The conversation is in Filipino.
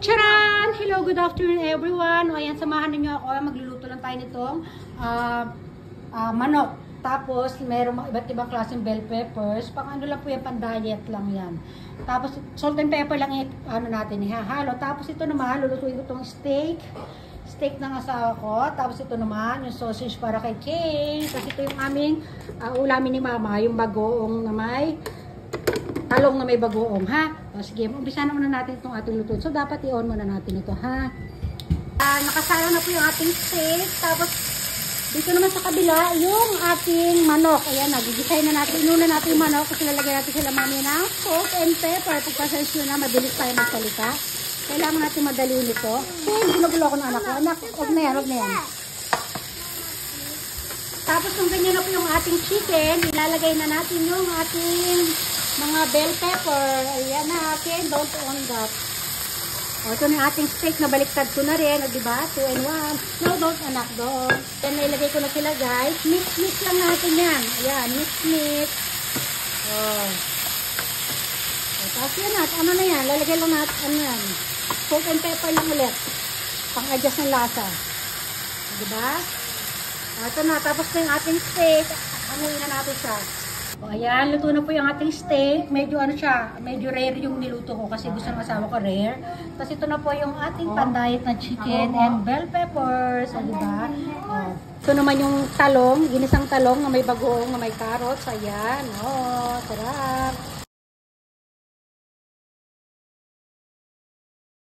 Charan! Hello, good afternoon everyone. O ayan, samahan niyo ako. Magluluto lang tayo nitong manok. Tapos, merong iba't ibang klaseng bell peppers. Pang ano lang po yan, pan-diet lang yan. Tapos, salt and pepper lang ano natin, ihahalo. Tapos, ito naman, lulutuin ko itong steak. Steak ng asawa ko. Tapos, ito naman, yung sausage para kay Kay. Tapos, ito yung aming ulamin ni Mama, yung bagoong na may talong na may bagoong, ha? O, sige, umpisa na muna natin itong ating luto. So, dapat i-on muna natin ito, ha? Nakasalo na po yung ating steak. Tapos, dito naman sa kabila, yung ating manok. Ayan, nagigisay na natin. Inuna natin yung manok kasi lalagyan natin sila mami ng salt and pepper. Pagpasensyo na, mabilis tayo magsalita. Kailangan natin madali nito. Gulo-gulo ako ng anak ko. Anak, huwag na yan, huwag na yan. Tapos, kung ganyan na po yung ating chicken, ilalagay na natin yung ating mga bell pepper. Ayan na, okay? Don't on that. O, ito na yung ating steak na baliktad ko na rin. O, diba? 2 and 1. No, don't, anak, don't. Then, nailagay ko na sila, guys. Mix lang natin yan. Ayan, mix. O. Tapos yan natin. Ano na yan? Lalagay lang natin. Ano yan? Salt and pepper lang ulit. Pang-adjust ng lasa. O, diba? O, ito na. Tapos na yung ating steak. Anuin na natin siya. O, ayan, luto na po yung ating steak. Medyo ano siya, medyo rare yung niluto ko kasi gusto ng asawa ko rare. Tapos ito na po yung ating pandayat na chicken and bell peppers. O, diba? O, ito naman yung talong, ginisang talong na may bagoong, na may carrots. Ayan, o, sarap.